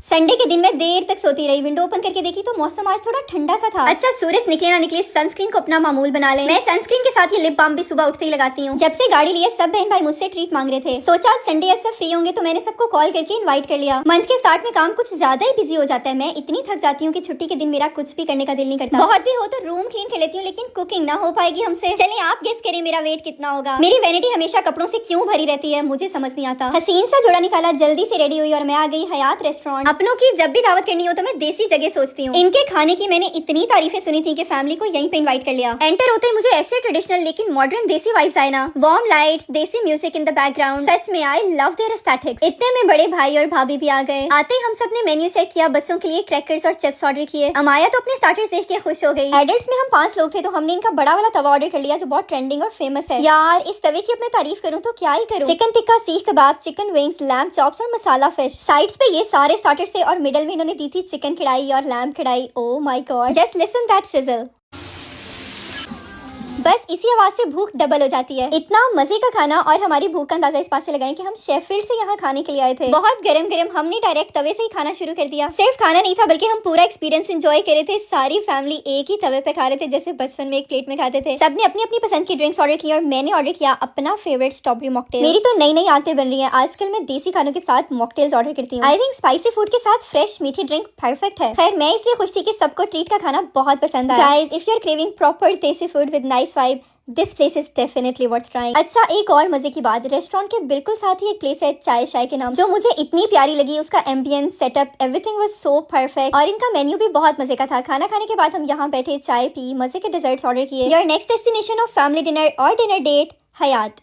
Sunday के दिन में देर तक सोती रही। विंडो ओपन करके देखी तो मौसम आज थोड़ा ठंडा सा था। अच्छा सूरज निकले ना निकले सनस्क्रीन को अपना मामूल बना ले। मैं सनस्क्रीन के साथ ये लिप बाम भी सुबह उठते ही लगाती हूँ। जब से गाड़ी लिए सब बहन भाई मुझसे ट्रीट मांग रहे थे। सोचा संडे ऐसा फ्री होंगे तो मैंने सबको कॉल करके इन्वाइट कर लिया। मंथ के स्टार्ट में काम कुछ ज्यादा ही बिजी हो जाता है। मैं इतनी थक जाती हूँ कि छुट्टी के दिन मेरा कुछ भी करने का दिल नहीं करता। बहुत भी हो तो रूम क्लीन कर लेती हूँ, लेकिन कुकिंग ना हो पाएगी हमसे। चलिए आप गेस करें मेरा वेट कितना होगा। मेरी वैनिटी हमेशा कपड़ों से क्यों भरी रहती है मुझे समझ नहीं आता। हसीन सा जोड़ा निकाला, जल्दी से रेडी हुई और मैं आ गई हयात रेस्टोरेंट। अपनों की जब भी दावत करनी हो तो मैं देसी जगह सोचती हूँ। इनके खाने की मैंने इतनी तारीफें सुनी थी कि फैमिली को यहीं पे इनवाइट कर लिया। एंटर होते ही मुझे ऐसे ट्रेडिशनल लेकिन मॉडर्न देसी वाइब्स आए ना। वार्म लाइट्स, देसी म्यूजिक इन द बैकग्राउंड। सच में आई लव देयर एस्थेटिक्स। इतने में बड़े भाई और भाभी भी आ गए। आते ही हम सब ने मेन्यू चेक किया। बच्चों के लिए क्रैकर्स और चिप्स ऑर्डर किए। अमाया तो अपने स्टार्टर्स देख के खुश हो गई। एडल्ट्स में हम 5 लोग थे तो हमने इनका बड़ा वाला तवा ऑर्डर कर लिया जो बहुत ट्रेंडिंग और फेमस है। यार इस तवे की अपने तारीफ करूँ तो क्या ही करूँ। चिकन टिक्का, सीख कबाब, चिकन विंग्स, लैम्ब चॉप्स और मसाला फिश। साइड्स पे ये सारे स्टार्टर्स थे और मिडल में इन्होंने दी थी चिकन कढ़ाई और लैम्ब कढ़ाई। Oh my God, just listen that sizzle. बस इसी आवाज से भूख डबल हो जाती है। इतना मजे का खाना और हमारी भूख का अंदाजा इस बात से लगाएं कि हम शेफील्ड से यहाँ खाने के लिए आए थे। बहुत गरम गरम हमने डायरेक्ट तवे से ही खाना शुरू कर दिया। सिर्फ खाना नहीं था बल्कि हम पूरा एक्सपीरियंस एंजॉय कर रहे थे। सारी फैमिली एक ही तवे पे खा रहे थे जैसे बचपन में एक प्लेट में खाते थे। सबने अपनी अपनी पसंद की ड्रिंक्स ऑर्डर की और मैंने ऑर्डर किया अपना फेवरेट स्ट्रॉबेरी मॉकटेल। मेरी तो नई नई आदतें बन रही है। आजकल मैं देसी खानों के साथ मॉकटेल्स ऑर्डर करती हूँ। आई थिंक स्पाइसी फूड के साथ फ्रेश मीठी ड्रिंक परफेक्ट है। खैर मैं इसलिए खुश थी कि सबको ट्रीट का खाना बहुत पसंद आया। Guys if you are craving proper desi food with nice vibe, this place is definitely worth trying. अच्छा एक और मजे की बात, रेस्टोरेंट के बिल्कुल साथ ही एक प्लेस है चाय शाय के नाम, जो मुझे इतनी प्यारी लगी। उसका ambience, setup, everything was so perfect और इनका मेन्यू भी बहुत मजे का था। खाना खाने के बाद हम यहाँ बैठे, चाय पी, मजे के डिजर्ट्स ऑर्डर किए। Your next destination of family dinner और डिनर डेट हयात।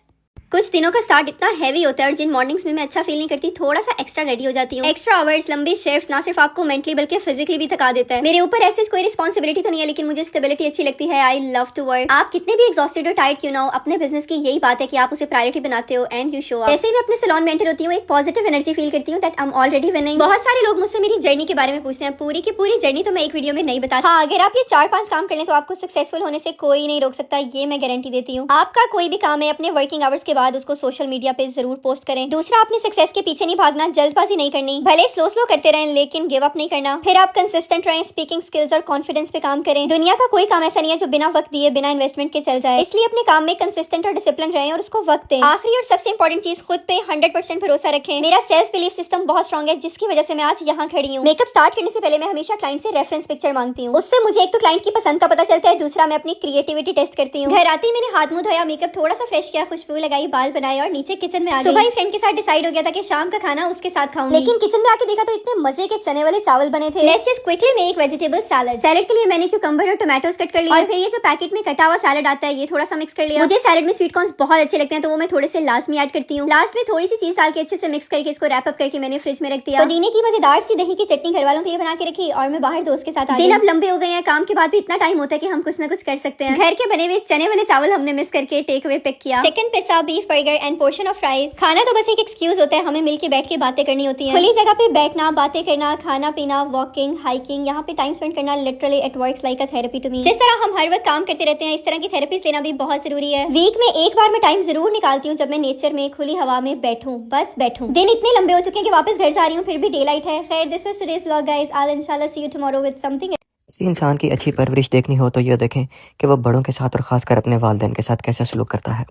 कुछ दिनों का स्टार्ट इतना हैवी होता है और जिन मॉर्निंग्स में मैं अच्छा फील नहीं करती थोड़ा सा एक्स्ट्रा रेडी हो जाती हूँ। एक्स्ट्रा आवर्स, लंबी शिफ्ट्स ना सिर्फ आपको मेंटली बल्कि फिजिकली भी थका देता है। मेरे ऊपर ऐसी कोई रिस्पॉन्सिबिलिटी तो नहीं है लेकिन मुझे स्टेबिलिटी अच्छी लगती है। I love to work. आप कितने भी एग्जॉस्टेड और टायर्ड क्यों ना हो, अपने बिजनेस की यही बात है कि आप उसे प्रायोरिटी बनाते हो एंड यू शो अप। जैसे मैं अपने सैलून में एंटर होती हूँ एक पॉजिटिव एनर्जी फील करती हूँ that I am already winning. बहुत सारे लोग मुझसे मेरी जर्नी के बारे में पूछते हैं। पूरी की पूरी जर्नी तो मैं एक वीडियो में नहीं बताती। हाँ अगर आप ये 4-5 काम कर लें तो आपको सक्सेसफुल होने से कोई नहीं रोक सकता, ये मैं गारंटी देती हूँ। आपका कोई भी काम है अपने वर्किंग आवर्स के बाद उसको सोशल मीडिया पे जरूर पोस्ट करें। दूसरा, अपने सक्सेस के पीछे नहीं भागना, जल्दबाजी नहीं करनी। भले स्लो स्लो करते रहें लेकिन गिव अप नहीं करना। फिर आप कंसिस्टेंट रहें, स्पीकिंग स्किल्स और कॉन्फिडेंस पे काम करें। दुनिया का कोई काम ऐसा नहीं है जो बिना वक्त दिए, बिना इन्वेस्टमेंट के चल जाए। इसलिए अपने काम में कंसिस्टेंट और डिसिप्लिन रहें और उसको वक्त दें। आखिरी और सबसे इंपॉर्टेंट चीज, खुद पे 100% भरोसा रखें। मेरा सेल्फ बिलीफ सिस्टम बहुत स्ट्रॉन्ग है जिसकी वजह से मैं आज यहाँ खड़ी हूँ। मेकअप स्टार्ट करने से पहले मैं हमेशा क्लाइंट से रेफरेंस पिक्चर मांगती हूँ। उससे मुझे एक तो क्लाइंट की पसंद का पता चलता है, दूसरा मैं अपनी क्रिएटिविटी टेस्ट करती हूँ। घर आते ही मैंने हाथ मुंह धोया, मेकअप थोड़ा सा फ्रेश किया, खुशबू लगाई, बाल बनाए और नीचे किचन में आ गई। सुबह फ्रेंड के साथ डिसाइड हो गया था कि शाम का खाना उसके साथ खाऊंगी, लेकिन किचन में आके देखा तो इतने मजे के चने वाले चावल बने थे। Let's just quickly make vegetable salad. Salad के लिए मैंने क्यूकम्बर और टोमेटोस कट कर लिया और फिर ये जो पैकेट में कटा हुआ सैलेड आता है ये थोड़ा सा मिक्स कर लिया। मुझे सैलेड में स्वीट कॉर्न्स बहुत अच्छे लगते हैं तो वो मैं थोड़े से लास्ट में ऐड करती हूँ। लास्ट में थोड़ी सी चीज डाल के अच्छे से मिक्स करके इसको रैप अप करके मैंने फ्रिज में रख दिया। पुदीने की मजेदार सी दही की चटनी घर वालों के लिए बना के रखी और मैं बाहर दोस्त के साथ आ गई। दिन अब लंबे हो गए हैं, काम के बाद भी इतना टाइम होता है कि हम कुछ ना कुछ कर सकते हैं। घर के बने हुए चने वाले चावल हमने मिस करके टेक अवे पिक किया। Chicken pizza, beef burger end portion of fries. खाना तो बस एक एक्सक्यूज होता है, हमें मिलके बैठ के बातें करनी होती है। खुली जगह पे बैठना, बातें करना, खाना पीना, वॉकिंग, हाइकिंग, यहाँ पे टाइम स्पेंड करना literally it works like a therapy to me. जिस तरह हम हर वक्त काम करते रहते हैं इस तरह की थेरेपीज लेना भी बहुत जरूरी है। वीक में एक बार मैं टाइम जरूर निकालती हूँ जब मैं नेचर में खुली हवा में बैठूं, बस बैठूं। दिन इतने लंबे हो चुके हैं कि वापस घर जा रही हूँ फिर भी डे लाइट है। खैर this was today's vlog guys, I will इंशाल्लाह सी यू टुमारो विद समथिंग। किसी इंसान की अच्छी परवरिश देखनी हो तो ये देखें कि वह बड़ों के साथ और ख़ासकर अपने वालिदैन के साथ कैसा सलूक करता है।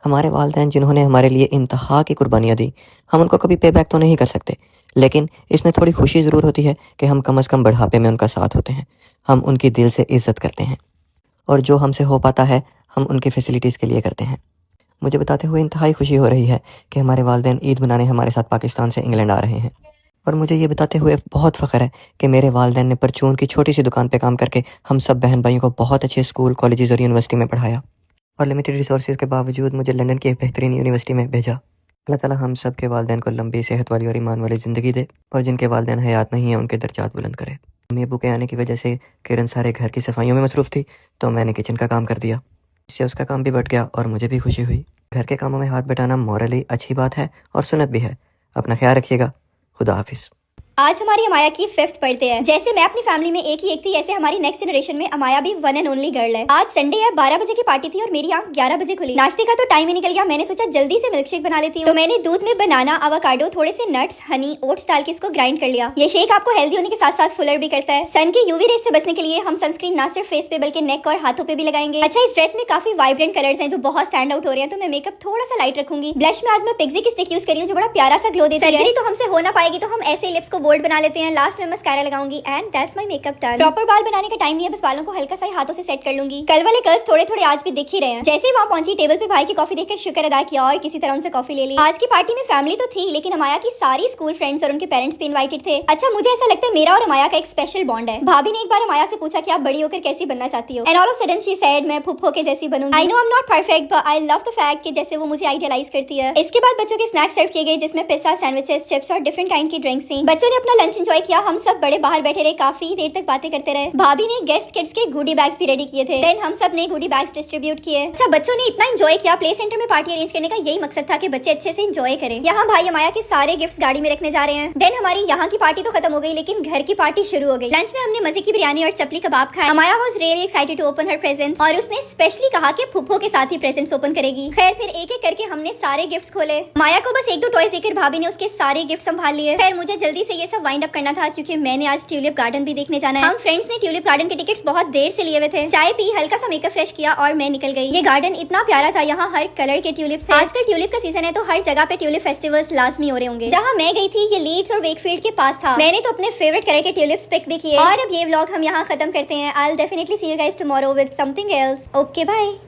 हमारे वालिदैन जिन्होंने हमारे लिए इंतहा की कुर्बानियाँ दी, हम उनको कभी पे बैक तो नहीं कर सकते, लेकिन इसमें थोड़ी खुशी ज़रूर होती है कि हम कम अज़ कम बुढ़ापे में उनका साथ होते हैं, हम उनकी दिल से इज़्ज़त करते हैं और जो हमसे हो पाता है हम उनकी फ़ैसिलिटीज़ के लिए करते हैं। मुझे बताते हुए इंतहाई खुशी हो रही है कि हमारे वालिदैन ईद मनाने हमारे साथ पाकिस्तान से इंग्लैंड आ रहे हैं और मुझे ये बताते हुए बहुत फ़ख्र है कि मेरे वालिदैन ने परचून की छोटी सी दुकान पे काम करके हम सब बहन भाइयों को बहुत अच्छे स्कूल, कॉलेजेस और यूनिवर्सिटी में पढ़ाया और लिमिटेड रिसोर्सेज के बावजूद मुझे लंदन की एक बेहतरीन यूनिवर्सिटी में भेजा। अल्लाह ताला हम सब के वालिदैन को लंबी सेहत वाली और ईमान वाली ज़िंदगी दे और जिनके वालिदैन हयात नहीं है उनके दर्जात बुलंद करे। मम्मी अबू के आने की वजह से किरण सारे घर की सफाइयों में मसरूफ़ थी तो मैंने किचन का काम कर दिया। इससे उसका काम भी बढ़ गया और मुझे भी खुशी हुई। घर के कामों में हाथ बटाना मॉरली अच्छी बात है और सुन्नत भी है। अपना ख्याल रखिएगा। खुदा हाफिज़। आज हमारी अमाया की 5th बर्थडे है। जैसे मैं अपनी फैमिली में एक ही थी, ऐसे हमारी नेक्स्ट जनरेशन में अमाया भी वन एंड ओनली गर्ल है। आज संडे है, 12 बजे की पार्टी थी और मेरी आंख 11 बजे खुली। नाश्ते का तो टाइम ही निकल गया। मैंने सोचा जल्दी से मिल्क शेक बना लेती हूँ, तो मैंने दूध में बनाना, अवाकाडो, थोड़े से नट्स, हनी, ओट्स डाल के इसको ग्राइंड कर लिया। ये शेक आपको हेल्दी होने के साथ साथ फुलर भी करता है। सन के यूवी रेस से बचने के लिए हम सनस्क्रीन ना सिर्फ फेस पे बल्कि नेक और हाथों पे भी लगाएंगे। अच्छा, इस ड्रेस में काफी वाइब्रेंट कलर्स हैं जो बहुत स्टैंड आउट हो रहे हैं, तो मैं मेकअप थोड़ा सा लाइट रखूंगी। ब्लश में आज मैं पिक्सी की स्टिक यूज करी हूँ जो बड़ा प्यारा सा ग्लो देती है। सर्जरी तो हमसे हो ना पाएगी, तो हम ऐसे लिप्स को बोल्ड बना लेते हैं। लास्ट में मस्कारा लगाऊंगी and that's my makeup done. Proper बाल बनाने का टाइम नहीं है, बस बालों को हल्का सा हाथों से सेट कर लूंगी। कल वाले कर्ल्स थोड़े थोड़े आज भी दिख ही रहे हैं। जैसे ही वहां पहुंची, टेबल पे भाई की कॉफी देखकर शुक्र अदा किया और किसी तरह उनसे कॉफी ले ली। आज की पार्टी में फैमिली तो थी, लेकिन अमाया की सारी स्कूल फ्रेंड्स और उनके पेरेंट्स भी इनवाइटेड थे। अच्छा, मुझे ऐसा लगता है मेरा और अमाया का एक स्पेशल बॉन्ड है। भाभी ने एक बार अमाया से पूछा कि आप बड़ी होकर कैसी बनना चाहती हो, and all of sudden she said मैं फुफ्फो के जैसी बनूंगी। I know I am not perfect, but I love the fact कि जैसे वो मुझे आइडियलाइज करती है। इसके बाद बच्चों के स्नैक्स सर्व किए गए, जिसमें पिज्जा, सैंडविचेस, चिप्स और डिफरेंट काइंड की ड्रिंक्स थी। बच्चों ने अपना लंच एंजॉय किया। हम सब बड़े बाहर बैठे रहे, काफी देर तक बातें करते रहे। भाभी ने गेस्ट किड्स के गुडी बैग्स भी रेडी किए थे। देन हम सब ने गुडी बैग्स डिस्ट्रीब्यूट किए। अच्छा, बच्चों ने इतना एंजॉय किया। प्ले सेंटर में पार्टी अरेंज करने का यही मकसद था कि बच्चे अच्छे से एंजॉय करें। यहाँ भाई अमाया के सारे गिफ्ट्स गाड़ी में रखने जा रहे हैं। देन हमारी यहाँ की पार्टी तो खत्म हो गई, लेकिन घर की पार्टी शुरू हो गई। लंच में हमने मजे की बिरयानी और चपली कबाब खाए। Amaya was really excited to open her presents, और उसने स्पेशली कहा कि फुफ्फो के साथ ही प्रेजेंट्स ओपन करेगी। खैर, फिर एक एक करके हमने सारे गिफ्ट्स खोले। माया को बस 1-2 टॉयज देकर भाभी ने उसके सारे गिफ्ट संभाल लिए। फिर मुझे जल्दी से ये सब वाइंड अप करना था, क्योंकि मैंने आज ट्यूलिप गार्डन भी देखने जाना है। हम फ्रेंड्स ने ट्यूलिप गार्डन के टिकट्स बहुत देर से लिए हुए थे। चाय पी, हल्का सा मेकअप फ्रेश किया और मैं निकल गई। ये गार्डन इतना प्यारा था, यहाँ हर कलर के ट्यूलिप्स हैं। आजकल ट्यूलिप का सीजन है, तो हर जगह पे ट्यूलिप फेस्टिवल्स लाजमी हो रहे होंगे। जहाँ मैं गई थी ये लीड्स और वेकफील्ड के पास था। मैंने तो अपने फेवरेट कलर के ट्यूलिप्स पिक भी किए। और अब ये व्लॉग हम यहाँ खत्म करते हैं। I will definitely see you guys tomorrow with something else. Okay, bye.